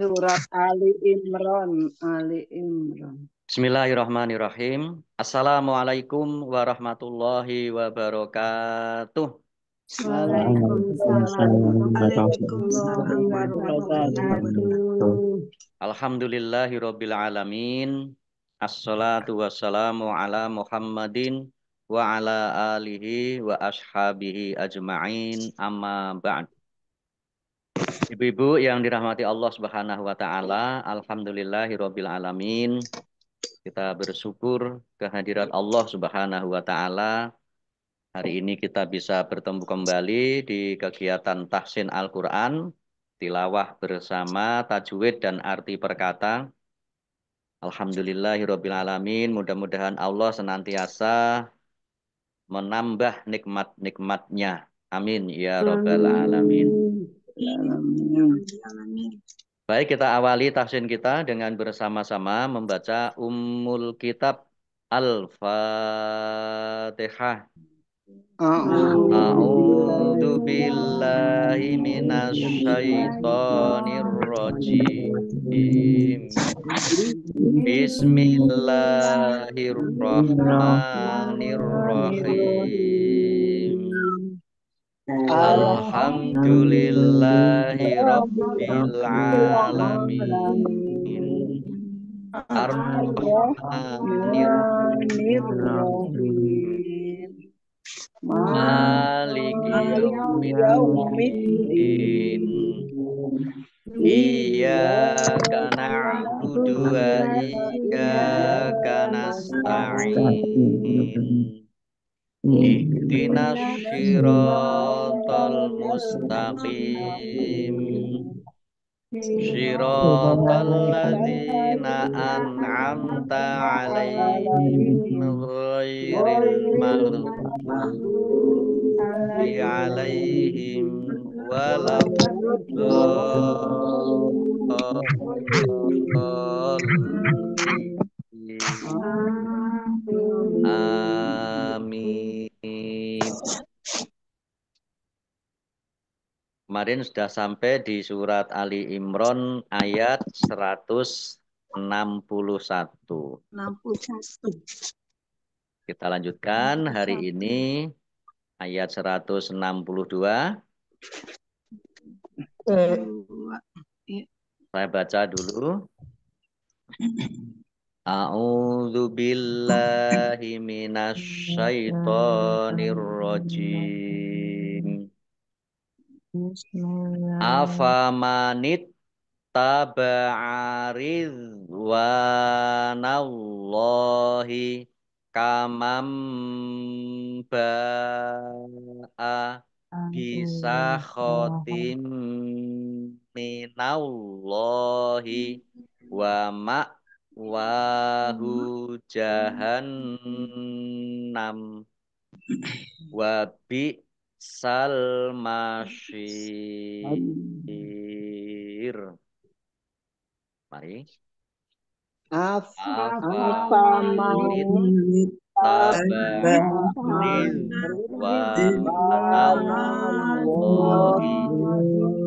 Surat Ali Imran. Ali Imran. Bismillahirrahmanirrahim. Assalamualaikum warahmatullahi wabarakatuh. Waalaikumsalam warahmatullahi wabarakatuh. Alhamdulillahirabbil alamin. Assalatu wassalamu ala Muhammadin wa ala alihi wa ashabihi ajma'in. Amma ba'd. Ibu-ibu yang dirahmati Allah Subhanahu wa taala, alhamdulillahirabbil alamin. Kita bersyukur kehadirat Allah Subhanahu wa taala. Hari ini kita bisa bertemu kembali di kegiatan tahsin Al-Qur'an, tilawah bersama, tajwid dan arti perkata. Alhamdulillahirabbil alamin. Mudah-mudahan Allah senantiasa menambah nikmat-nikmatnya. Amin ya rabbal alamin. Baik, kita awali tahsin kita dengan bersama-sama membaca Ummul Kitab Al-Fatihah. A'udzu billahi minasyaitonir rajim. Bismillahirrahmanirrahim. Alhamdulillahi rabbil alamin. Ar-Rahmanir-Rahim. Maliki yaumiddin. Iyyaka na'budu wa iyyaka nasta'in. Ihdinas shiratal mustaqim. Shiratal ladzina an'amta 'alaihim ghairil maghdubi 'alaihim waladdallin. Amin. Kemarin sudah sampai di surat Ali Imran ayat 161. Kita lanjutkan hari ini ayat 162. Saya baca dulu. A'udzu billahi minasyaitonir rajim. Afamanit taba'aridwanallahi kamam ba'a bisa khotim minallahi wa ma'wahu jahannam wa bi'sal masyir. Mari. Afamanit taba'aridwanallahi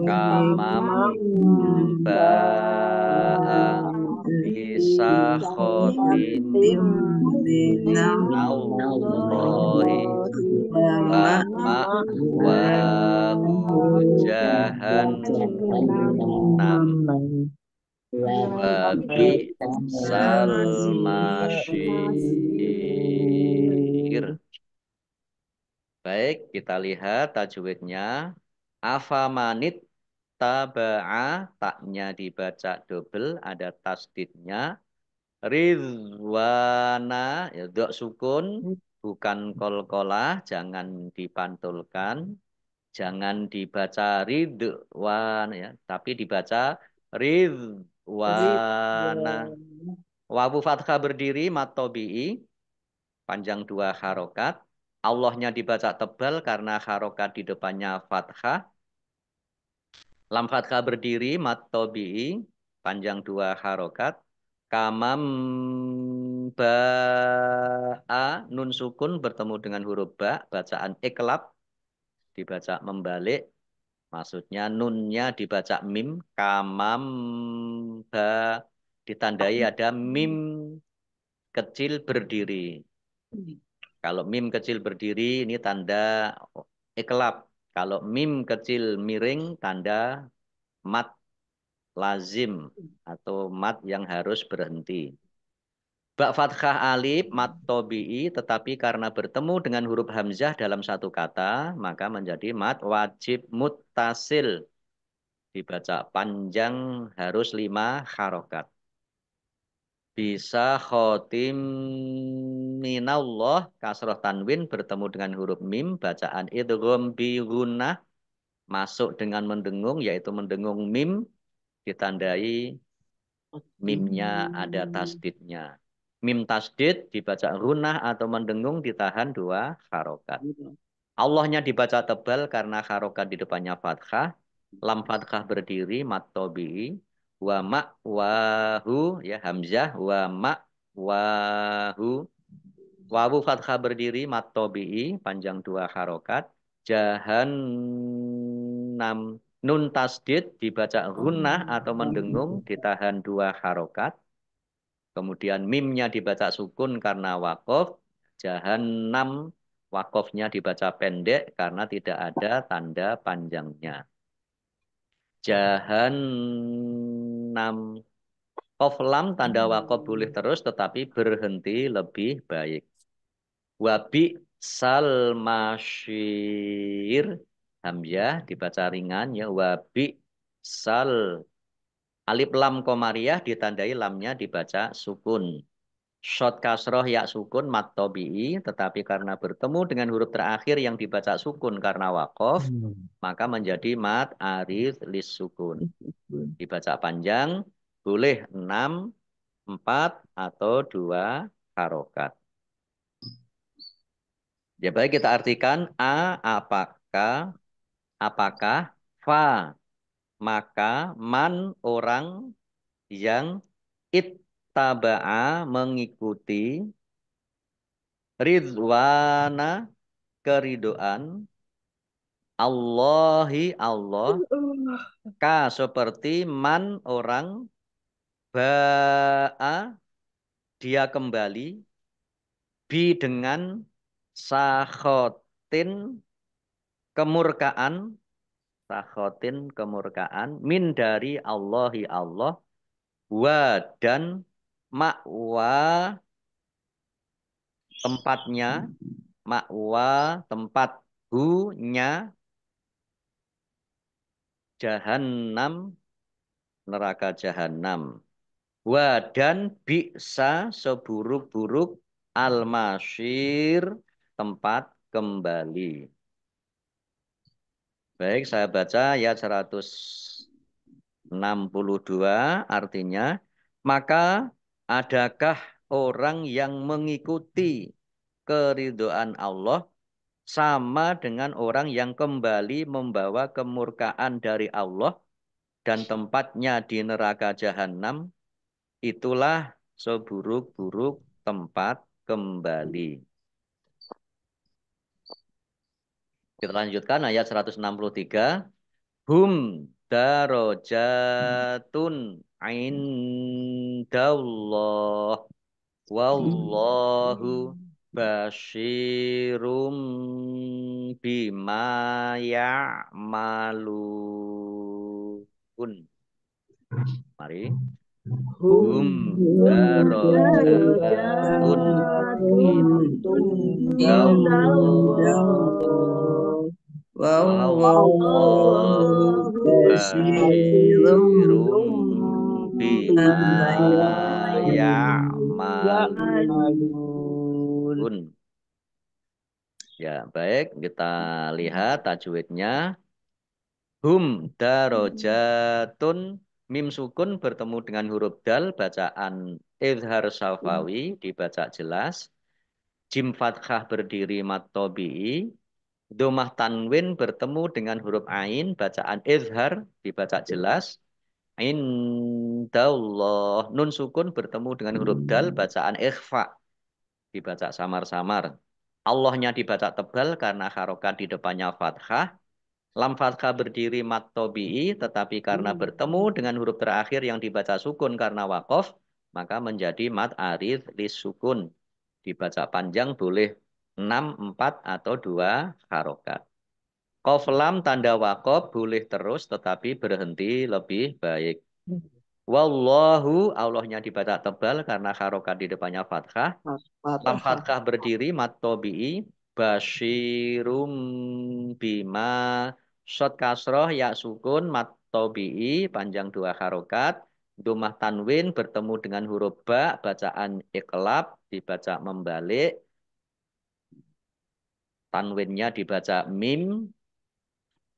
kamam ba'a bisa khotim minallahi wa ma'wahu jahannam wa bi'sal masyir. Baik, kita lihat tajwidnya. Afamanit taba'a, taknya dibaca double, ada tasdidnya. Ridwana, ya dok sukun, bukan kol-kolah, jangan dipantulkan. Jangan dibaca ridwan, ya, tapi dibaca ridwana. Wawu fathah berdiri, matobi'i, panjang 2 harokat. Allahnya dibaca tebal karena harokat di depannya fathah. Lam fathah berdiri, matobi'i, panjang 2 harokat. Kamam ba'a, nun sukun bertemu dengan huruf ba, bacaan iklab, dibaca membalik. Maksudnya nunnya dibaca mim, kamam ditandai ada mim kecil berdiri. Kalau mim kecil berdiri ini tanda iklab. Kalau mim kecil miring tanda mat lazim atau mat yang harus berhenti. Bak fathah alif mat tobi'i tetapi karena bertemu dengan huruf hamzah dalam satu kata maka menjadi mat wajib muttasil. Dibaca panjang harus 5 harokat. Bisa khotim minallah kasroh tanwin bertemu dengan huruf mim bacaan idgham bi gunnah masuk dengan mendengung yaitu mendengung mim ditandai mimnya ada tasdidnya. Mim tasdid dibaca gunnah atau mendengung ditahan 2 harokat. Allahnya dibaca tebal karena harokat di depannya fathah. Lam fathah berdiri mat tobi'i. Wa ma wahu ya hamzah wa ma wahu. Wawu fathah berdiri mat tobi'i panjang 2 harokat. Jahannam nun tasdid dibaca gunnah atau mendengung ditahan 2 harokat. Kemudian mimnya dibaca sukun karena wakof. Jahannam wakofnya dibaca pendek karena tidak ada tanda panjangnya. Jahannam. Kof lam tanda wakof boleh terus tetapi berhenti lebih baik. Wabi sal masyir. Hamzah dibaca ringan ya. Wabi sal. Alif lam komariah ditandai lamnya dibaca sukun. Shot kasroh ya sukun mat tobi'i, tetapi karena bertemu dengan huruf terakhir yang dibaca sukun karena wakof, maka menjadi mat arid lis sukun. Dibaca panjang, boleh 6, 4, atau 2 harokat. Ya baik kita artikan apakah, fa, maka, man, orang yang ittaba'a mengikuti ridwana keridoan Allahi Allah ka seperti man orang ba'a dia kembali bi dengan sakhotin kemurkaan min dari Allahi Allah wa dan makwa tempatnya makwa tempat hu-nya Jahannam, neraka Jahannam. Wa dan bisa seburuk-buruk al-masyir, tempat kembali. Baik, saya baca ayat 162 artinya, maka adakah orang yang mengikuti keridhaan Allah sama dengan orang yang kembali membawa kemurkaan dari Allah dan tempatnya di neraka Jahanam, itulah seburuk-buruk tempat kembali. Kita lanjutkan ayat 163. Hum darajatun indallah wallahu basyirum bima ya'malun. Mari. Hum darajatun indallah wallahu basyirum bima ya'malun. Ya, baik. Kita lihat tajwidnya. Hum darajatun mim sukun bertemu dengan huruf dal bacaan izhar syafawi dibaca jelas. Jim fathah berdiri mat tobi'i. Domah tanwin bertemu dengan huruf ain bacaan izhar dibaca jelas. Indallah nun sukun bertemu dengan huruf dal bacaan ikhfa dibaca samar-samar. Allahnya dibaca tebal karena harokat di depannya fathah. Lam fathah berdiri mat tobi'i, tetapi karena bertemu dengan huruf terakhir yang dibaca sukun karena wakof, maka menjadi mat arid lis sukun. Dibaca panjang boleh 6, 4, atau 2 harokat. Qaf lam tanda wakof boleh terus, tetapi berhenti lebih baik. Wallahu, Allahnya dibaca tebal karena harokat di depannya fathah. Lam fathah berdiri mat tobi'i, basyirum bima, shot kasroh ya sukun mat tobi'i panjang 2 harokat. Domah tanwin bertemu dengan huruf ba, bacaan iklab dibaca membalik. Tanwinnya dibaca mim,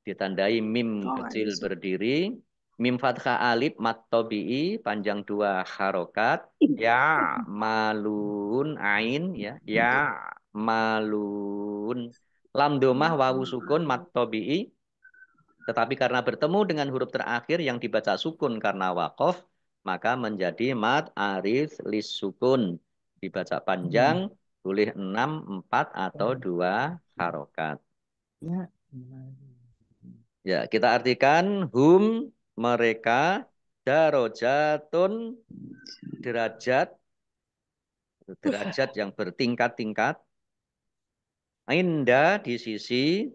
ditandai mim kecil berdiri. Mim fathah alif mat tobi'i panjang 2 harokat. Ya malun ain ya. Ya malun. Lam domah wawu sukun mat tobi'i. Tetapi karena bertemu dengan huruf terakhir yang dibaca sukun karena wakof, maka menjadi mat arif lis sukun. Dibaca panjang, boleh 6, 4, atau 2 harokat. Ya, kita artikan hum mereka, darajatun derajat yang bertingkat-tingkat, inda di sisi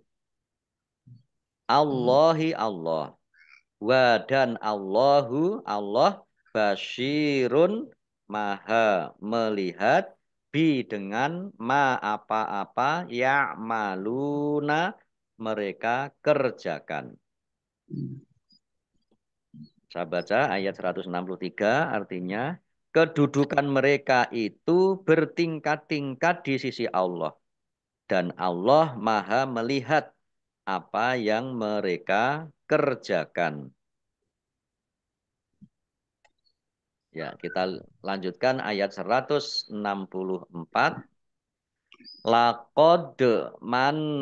Allahi Allah, wa dan Allahu Allah, basyirun maha melihat, bi dengan ma apa-apa ya maluna mereka kerjakan. Saya baca ayat 163, artinya kedudukan mereka itu bertingkat-tingkat di sisi Allah. Dan Allah maha melihat apa yang mereka kerjakan. Ya, kita lanjutkan ayat 164. Laqad mannallahu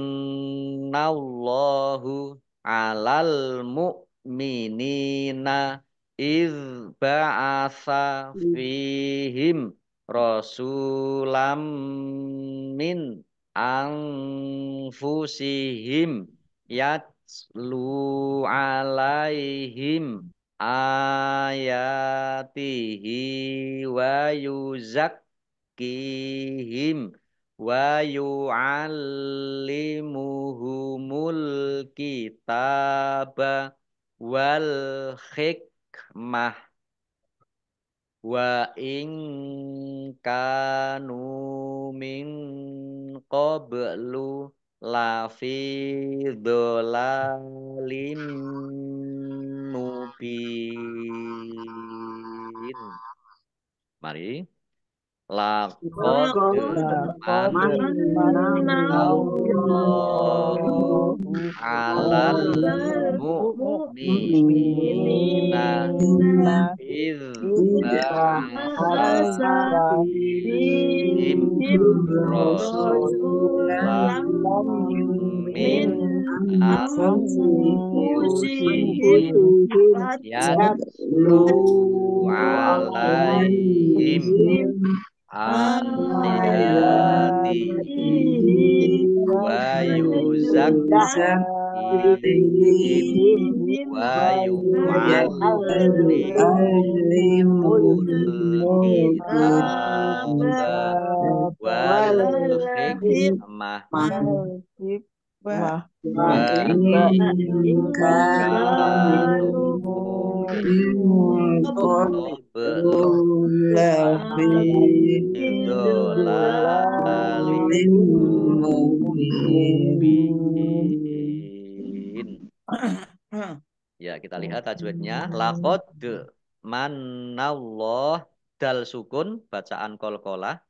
'alal mu'minina iz ba'atsa fihim rasulam min anfusihim yatslu 'alaihim ayatihi wa yuzakkihim wa yu'allimuhumul kitaba wal hikmah wa in kanu min qablu lafi dhalalim mubin. Mari. Laqad mannallahu 'alal mu'minina iz ba'atsa fihim rasulam min anfusihim yatlu 'alaihim ayatihi wa yuzakkihim wa yu'allimul kitaba wal hikmah wa in kanu min qablu lafi dhalalim mubin. Ya, kita lihat tajwidnya. Laqad manallah, dal sukun, bacaan qalqalah,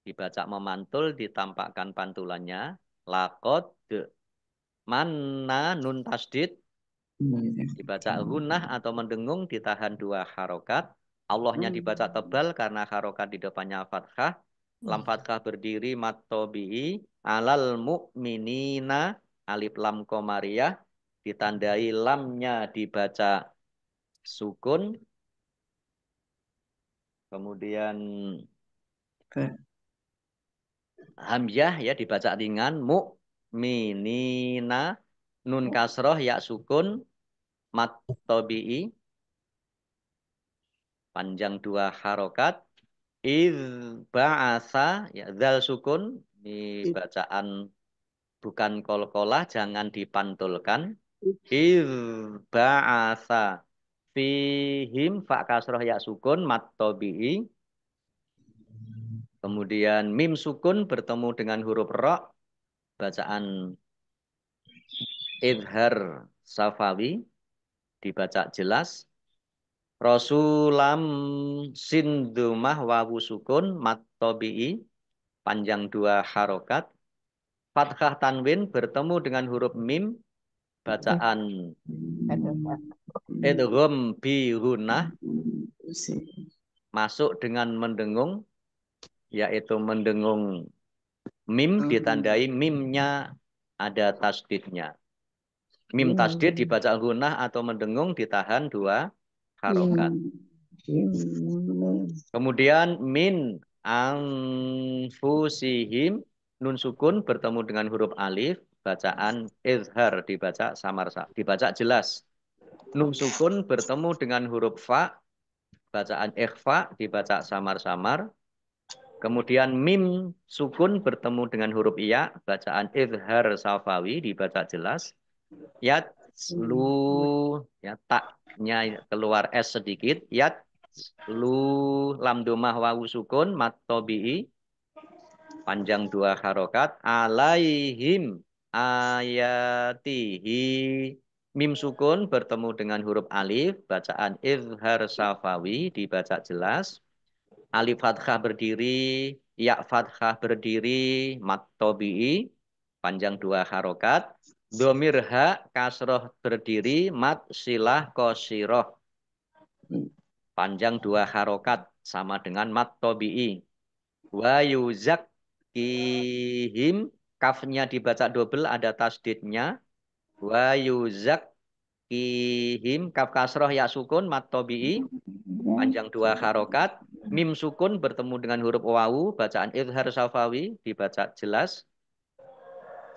dibaca memantul, ditampakkan pantulannya. Laqad manna, nun tasdid, dibaca gunnah atau mendengung, ditahan 2 harokat. Allahnya dibaca tebal karena harokat di depannya fathah. Lam fathah berdiri mat tobi'i, alal mu'minina, alif lam komariah, ditandai lamnya dibaca sukun. Kemudian hamzah ya dibaca ringan, mu'minina. nun kasroh ya sukun mat tobi'i panjang 2 harokat iz ba'asa ya zal sukun ini bacaan bukan kol-kolah jangan dipantulkan iz ba'asa fihim fa kasroh ya sukun mat tobi'i kemudian mim sukun bertemu dengan huruf ro bacaan idhar safawi dibaca jelas Rasulam sindumah wawu sukun mat tobi'i panjang 2 harokat fathah tanwin bertemu dengan huruf mim bacaan idgham bi gunnah masuk dengan mendengung yaitu mendengung mim ditandai mimnya ada tasdidnya. Mim tasdid dibaca gunnah atau mendengung ditahan 2 harokat. Kemudian min anfusihim nun sukun bertemu dengan huruf alif bacaan izhar dibaca samar dibaca jelas. Nun sukun bertemu dengan huruf fa bacaan ikhfa dibaca samar-samar. Kemudian mim sukun bertemu dengan huruf iya bacaan izhar safawi dibaca jelas. Yat lu ya taknya keluar s sedikit yat lu lam domah wawu sukun mat tobi'i panjang 2 harokat alaihim ayatihi mim sukun bertemu dengan huruf alif bacaan izhar safawi dibaca jelas alif fathah berdiri ya fathah berdiri mat tobi'i panjang 2 harokat domir ha kasroh berdiri mat silah kosiroh panjang 2 harokat sama dengan mat tobi'i wa yuzak kihim kafnya dibaca double ada tasdidnya wa yuzak kihim kaf kasroh ya sukun mat tobi'i panjang 2 harokat mim sukun bertemu dengan huruf wawu bacaan izhar safawi dibaca jelas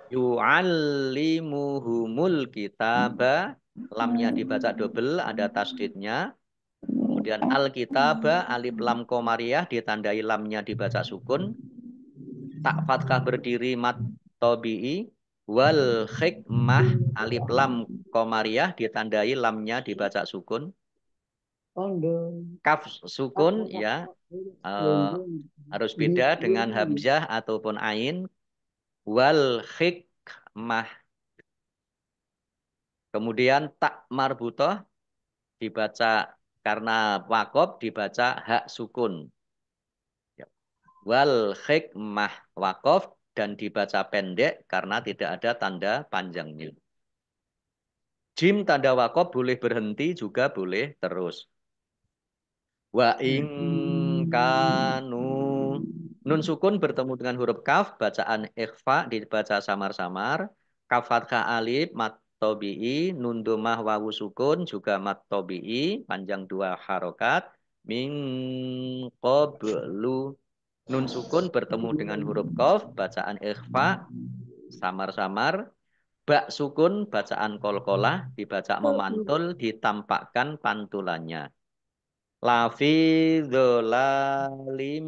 yu'allimuhumul kitaba lamnya dibaca double ada tasdidnya kemudian al-kitaba alif lam komariah ditandai lamnya dibaca sukun tak fathah berdiri mat tobi'i wal hikmah alif lam komariah ditandai lamnya dibaca sukun kaf sukun ya harus beda dengan hamzah ataupun ain wal hikmah kemudian tak marbutoh dibaca karena wakob dibaca hak sukun wal hikmah wakof dan dibaca pendek karena tidak ada tanda panjangnya. Jim tanda wakof boleh berhenti juga boleh terus. Wa ing kanu nun sukun bertemu dengan huruf kaf bacaan ikhfa dibaca samar-samar kaf fathah alif mat tobi'i nun domah wawu sukun juga mat tobi'i panjang 2 harokat min qablu nun sukun bertemu dengan huruf qaf bacaan ikhfa samar-samar bak sukun bacaan kolkolah dibaca memantul ditampakkan pantulannya lafi dzalalim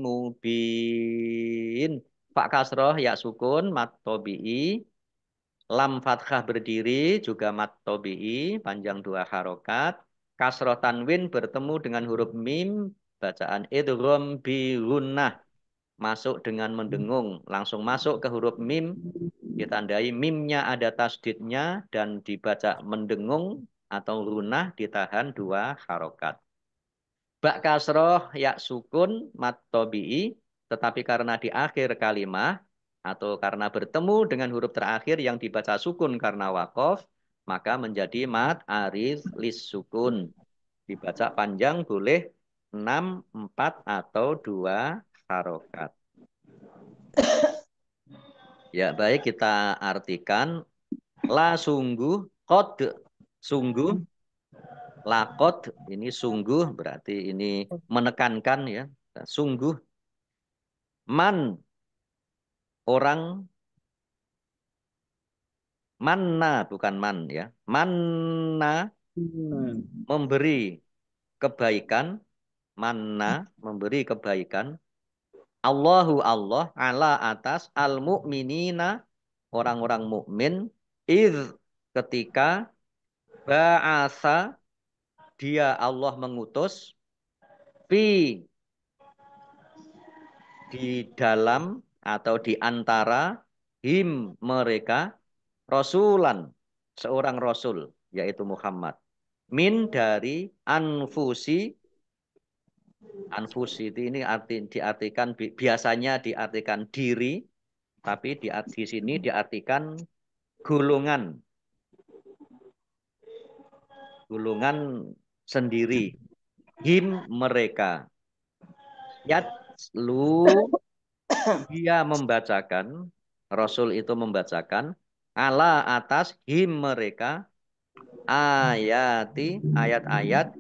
mubin Pak kasroh ya sukun mat tobi'i lam fathah berdiri juga mat tobi'i panjang 2 harokat kasroh tanwin bertemu dengan huruf mim bacaan idgham bi gunnah masuk dengan mendengung langsung masuk ke huruf mim ditandai mimnya ada tasdidnya dan dibaca mendengung atau runah ditahan 2 harokat bak kasroh ya sukun mat tobi'i tetapi karena di akhir kalimah atau karena bertemu dengan huruf terakhir yang dibaca sukun karena wakof maka menjadi mat aris lis sukun dibaca panjang boleh 6, 4 atau 2 harokat ya baik kita artikan la sungguh kod sungguh lakot ini sungguh berarti ini menekankan ya sungguh man orang Manna bukan man ya. Manna memberi kebaikan. Manna memberi kebaikan. Allahu Allah ala atas al mu'minina orang-orang mukmin ketika ba'asa dia Allah mengutus fi di dalam atau di antara him mereka rasulan seorang rasul yaitu Muhammad min dari anfusi ini diartikan biasanya diartikan diri tapi di sini diartikan golongan sendiri him mereka yatlu dia membacakan Rasul itu membacakan ala atas him mereka ayat-ayat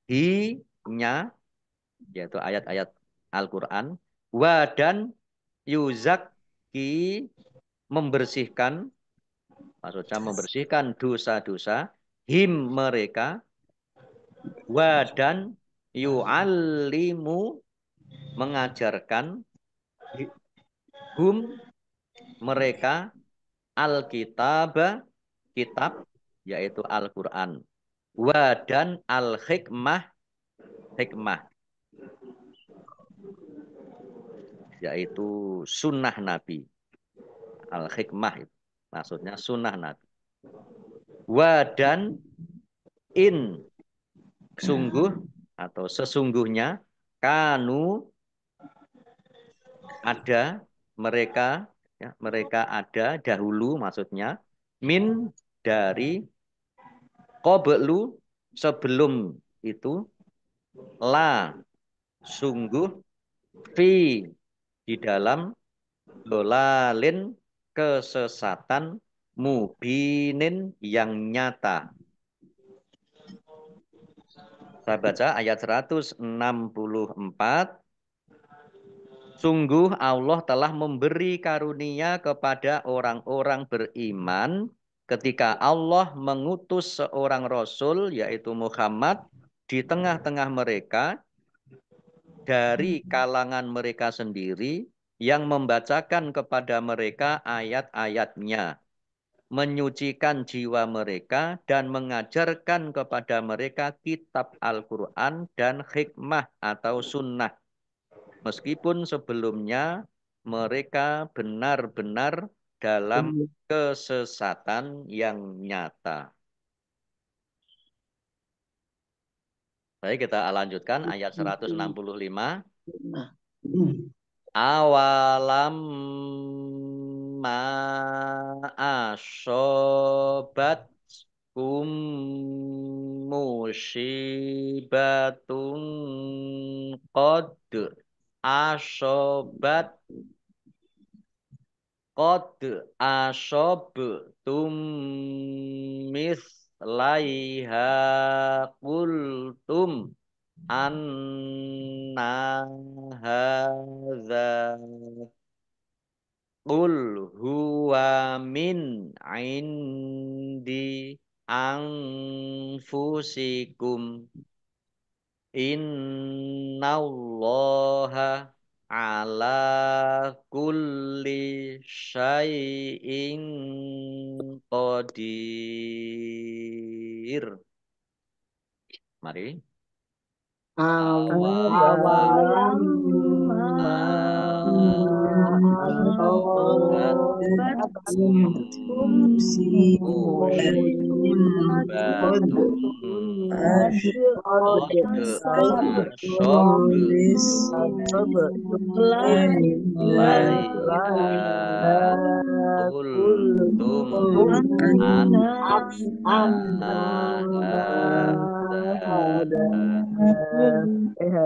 hi-nya yaitu ayat-ayat Al-Qur'an wa dan yuzakki membersihkan maksudnya membersihkan dosa-dosa him mereka wa dan yu'allimu mengajarkan hum mereka al-kitab kitab yaitu Al-Qur'an wa dan al-hikmah hikmah yaitu sunnah Nabi al-hikmah maksudnya sunnah Nabi wa dan in sungguh atau sesungguhnya kanu ada mereka ya, mereka ada dahulu maksudnya min dari qablu sebelum itu la sungguh fi di dalam dolalin kesesatan mubinin yang nyata. Saya baca ayat 164. Sungguh Allah telah memberi karunia kepada orang-orang beriman ketika Allah mengutus seorang Rasul yaitu Muhammad di tengah-tengah mereka dari kalangan mereka sendiri yang membacakan kepada mereka ayat-ayatnya, menyucikan jiwa mereka dan mengajarkan kepada mereka kitab Al-Quran dan hikmah atau sunnah. Meskipun sebelumnya mereka benar-benar dalam kesesatan yang nyata. Baik, kita lanjutkan ayat 165. Awalam ma asobat kum musibatun qad asobat asobtum mislaiha qultum anna hadza qul huwa min indi anfusikum innallaha ala kulli syai'in qadir. Mari. Awalam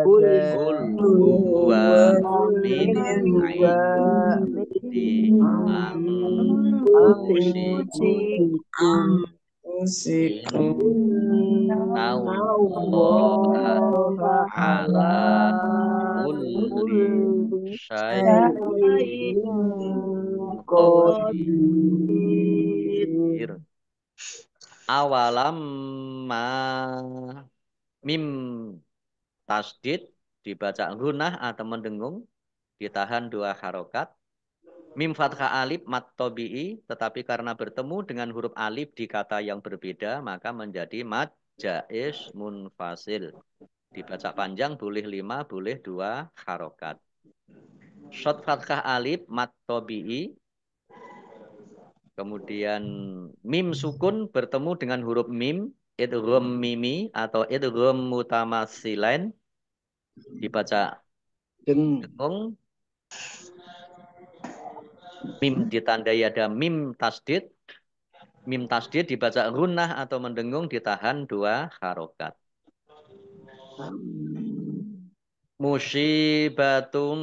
Kul huwa min indi anfusikum innallaha ala kulli syai'in qadir. Awalam ma mim tasdid dibaca gunah atau mendengung ditahan 2 harokat. Mim fathah alif mat tobi'i, tetapi karena bertemu dengan huruf alif di kata yang berbeda maka menjadi mad jaiz munfasil. Dibaca panjang boleh 5, boleh 2 harokat. Shot fathah alif mat tobi'i, kemudian mim sukun bertemu dengan huruf mim, idgham mimi atau idgham mutamatsilain, dibaca Deng. dengung. Mim ditandai ada mim tasdid. Mim tasdid dibaca gunnah atau mendengung ditahan 2 harokat. Musibatun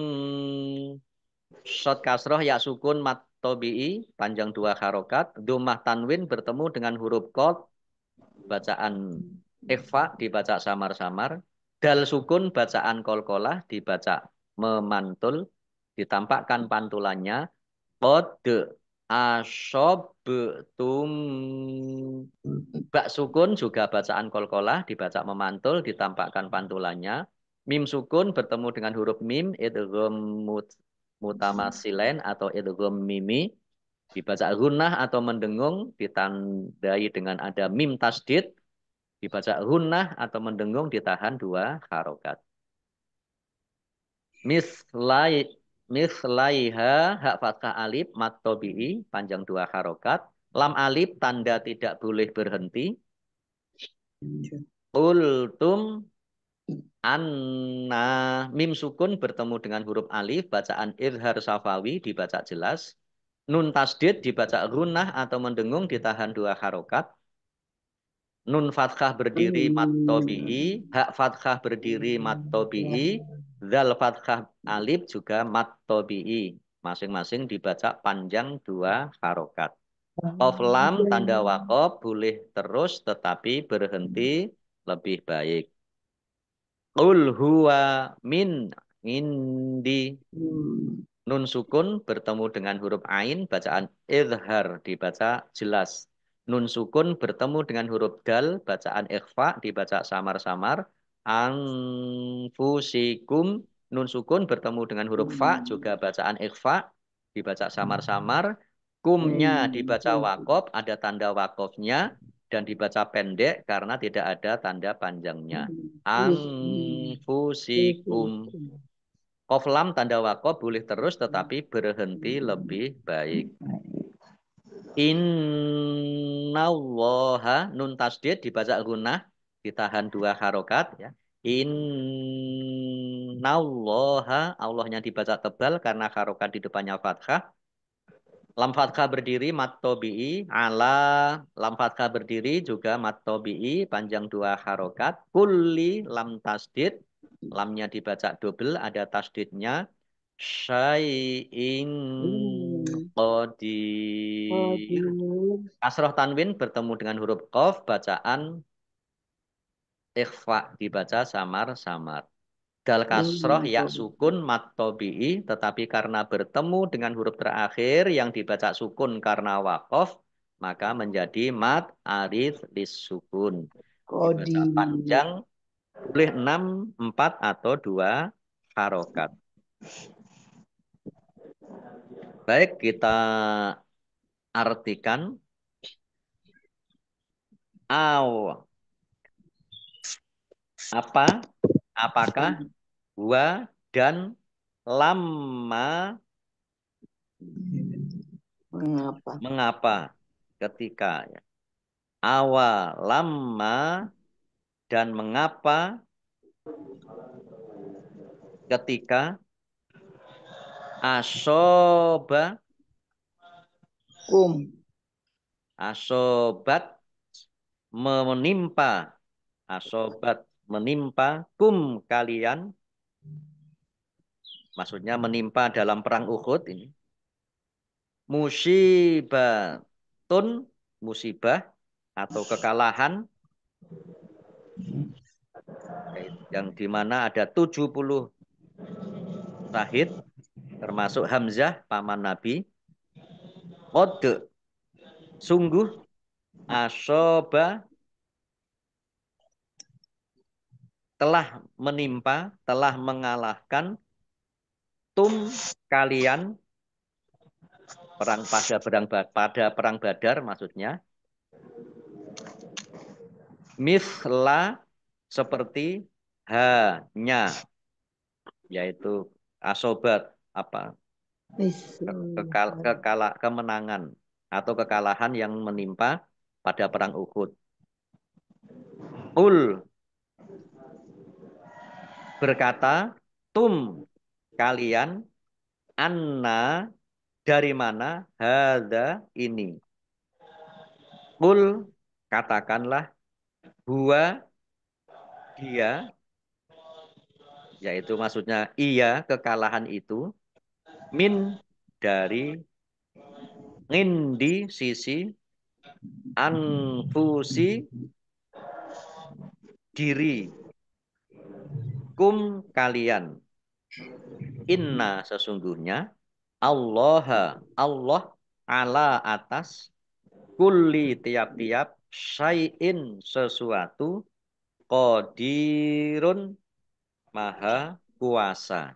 shot kasroh ya sukun mat tobi'i panjang 2 harokat. Dumah tanwin bertemu dengan huruf qad, bacaan ikhfa dibaca samar-samar. Dal sukun bacaan kolkolah dibaca memantul, ditampakkan pantulannya. Qad asobtum. Bak sukun juga bacaan kolkolah dibaca memantul, ditampakkan pantulannya. Mim sukun bertemu dengan huruf mim, idgham mutamasilen atau idgham mimi, dibaca gunnah atau mendengung, ditandai dengan ada mim tasdid, dibaca gunnah atau mendengung ditahan 2 harokat. Mislai mislaiha hak fathah alif mat tobi'i panjang 2 harokat. Lam alif tanda tidak boleh berhenti. Ultum anna mim sukun bertemu dengan huruf alif bacaan izhar safawi dibaca jelas. Nun tasdid dibaca gunnah atau mendengung ditahan 2 harokat. Nun fathah berdiri mat tobi'i, hak fathah berdiri mat tobi'i, zal fathah alif juga mat tobi'i. Masing-masing dibaca panjang 2 harokat. Qaf lam tanda waqaf boleh terus tetapi berhenti lebih baik. Qul huwa min indi. Nun sukun bertemu dengan huruf ain bacaan izhar dibaca jelas. Nun sukun bertemu dengan huruf dal bacaan ikhfa dibaca samar-samar. Anfusikum. Nun sukun bertemu dengan huruf fa juga bacaan ikhfa dibaca samar-samar. Kumnya dibaca wakof, ada tanda wakofnya dan dibaca pendek karena tidak ada tanda panjangnya. Anfusikum. Qaf lam tanda wakof boleh terus tetapi berhenti lebih baik. Innallaha nun tasdid dibaca gunnah ditahan 2 harokat ya. Innallaha Allahnya dibaca tebal karena harokat di depannya fathah. Lam fathah berdiri mat tobi'i ala lam fathah berdiri juga mat tobi'i panjang 2 harokat. Kulli lam tasdid lamnya dibaca double ada tasdidnya. Syai'in qadir. Kasroh tanwin bertemu dengan huruf qaf bacaan ikhfa dibaca samar-samar. Dal kasroh ya sukun mat tobi'i tetapi karena bertemu dengan huruf terakhir yang dibaca sukun karena wakof maka menjadi mat arid lis sukun. Dibaca panjang boleh 6, 4 atau 2 harokat. Baik, kita artikan aw apakah wa dan lama mengapa ketika ya. Awal lama dan mengapa ketika asoba asobat menimpa asobat menimpa kum kalian, maksudnya menimpa dalam perang Uhud ini. Musibatun musibah atau kekalahan yang dimana ada 70 syahid termasuk Hamzah paman Nabi. Qad sungguh asoba telah menimpa, telah mengalahkan kalian pada perang Badar maksudnya misla seperti hanya yaitu asobat apa kemenangan atau kekalahan yang menimpa pada perang Uhud. Ul berkata, kalian anna dari mana hadza ini. Ul katakanlah huwa dia yaitu maksudnya iya kekalahan itu min dari ngindi sisi anfusi diri kalian inna sesungguhnya Allah ala atas kulli tiap-tiap syai'in sesuatu qadirun maha kuasa.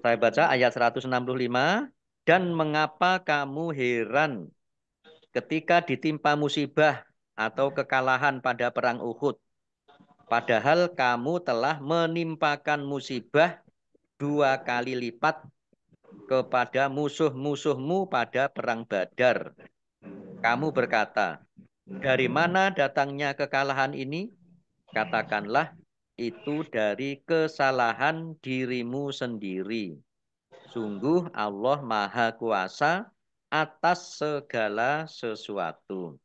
Saya baca ayat 165 dan mengapa kamu heran ketika ditimpa musibah atau kekalahan pada perang Uhud padahal kamu telah menimpakan musibah 2 kali lipat kepada musuh-musuhmu pada perang Badar. Kamu berkata, dari mana datangnya kekalahan ini? Katakanlah, itu dari kesalahan dirimu sendiri. Sungguh Allah Maha Kuasa atas segala sesuatu.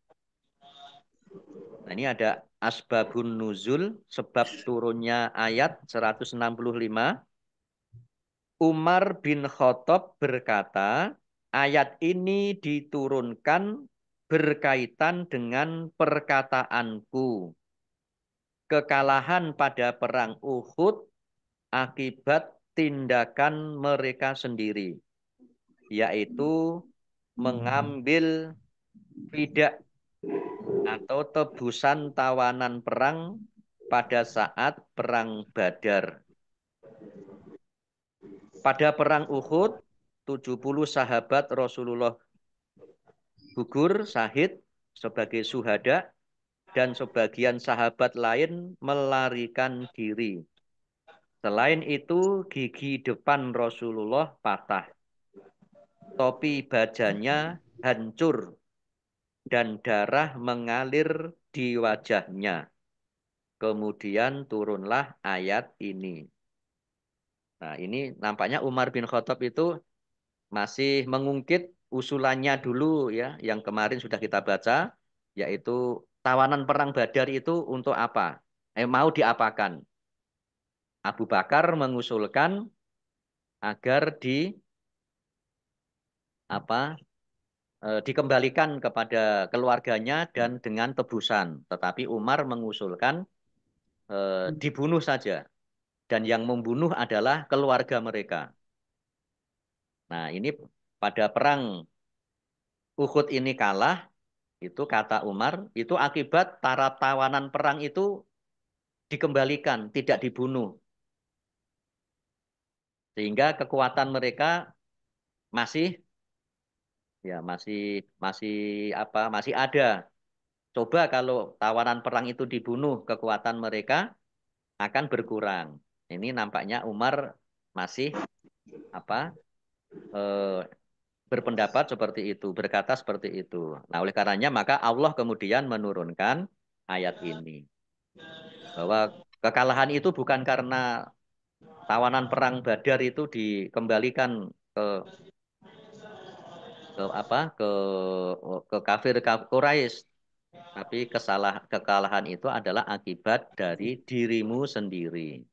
Nah, ini ada asbabun nuzul, sebab turunnya ayat 165. Umar bin Khattab berkata, ayat ini diturunkan berkaitan dengan perkataanku. Kekalahan pada perang Uhud akibat tindakan mereka sendiri, yaitu mengambil fidak atau tebusan tawanan perang pada saat perang Badar. Pada perang Uhud, 70 sahabat Rasulullah gugur, syahid sebagai syuhada, dan sebagian sahabat lain melarikan diri. Selain itu, gigi depan Rasulullah patah. Topi bajanya hancur dan darah mengalir di wajahnya. Kemudian turunlah ayat ini. Nah, ini nampaknya Umar bin Khattab itu masih mengungkit usulannya dulu ya, yang kemarin sudah kita baca, yaitu tawanan perang Badar itu untuk apa? Mau diapakan? Abu Bakar mengusulkan agar dikembalikan kepada keluarganya dan dengan tebusan. Tetapi Umar mengusulkan dibunuh saja. Dan yang membunuh adalah keluarga mereka. Nah, ini pada perang Uhud ini kalah, itu kata Umar, itu akibat para tawanan perang itu dikembalikan, tidak dibunuh. Sehingga kekuatan mereka masih ya masih ada. Coba kalau tawanan perang itu dibunuh, kekuatan mereka akan berkurang. Ini nampaknya Umar masih apa eh, berpendapat seperti itu, berkata seperti itu. Nah, oleh karenanya maka Allah kemudian menurunkan ayat ini bahwa kekalahan itu bukan karena tawanan perang Badar itu dikembalikan ke ke apa ke kafir Quraisy, tapi kekalahan itu adalah akibat dari dirimu sendiri.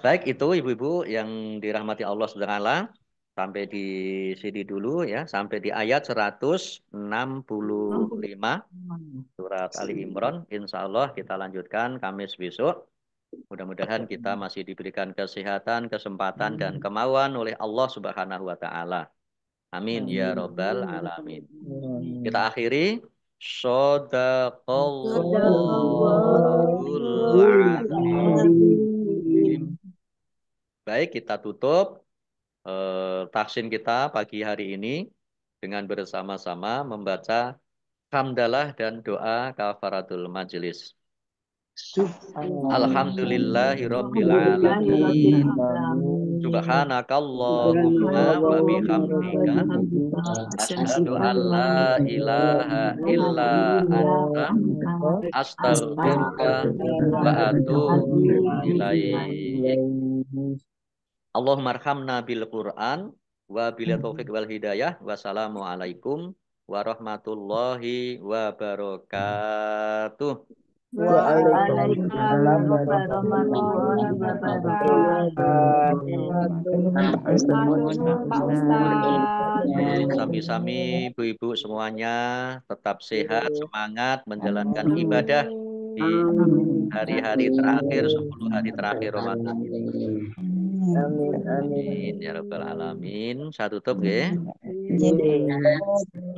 Baik itu ibu-ibu yang dirahmati Allah SWT. Sampai di sini dulu ya, sampai di ayat 165 surat Ali Imran. Insya Allah kita lanjutkan Kamis besok. Mudah-mudahan kita masih diberikan kesehatan, kesempatan, dan kemauan oleh Allah Subhanahu wa Ta'ala. Amin ya robbal alamin. Kita Amin. akhiri. Shadaqallahul azim. Baik, kita tutup tahsin kita pagi hari ini dengan bersama-sama membaca hamdalah dan doa kafaratul majelis. Alhamdulillahirabbil alamin. Subhanakallahumma wa bihamdika asyhadu an la ilaha illa anta astaghfiruka wa atubu ilaik. Allahumma arhamna bil Qur'an wa bil taufiq wal hidayah. Wassalamualaikum warahmatullahi wabarakatuh. Waalaikumsalam warahmatullahi wabarakatuh. Sami-sami ibu-ibu semuanya tetap sehat, semangat menjalankan ibadah di hari-hari terakhir, 10 hari terakhir Ramadan. Amin, amin. Amin ya rabbal alamin. Saya tutup ya.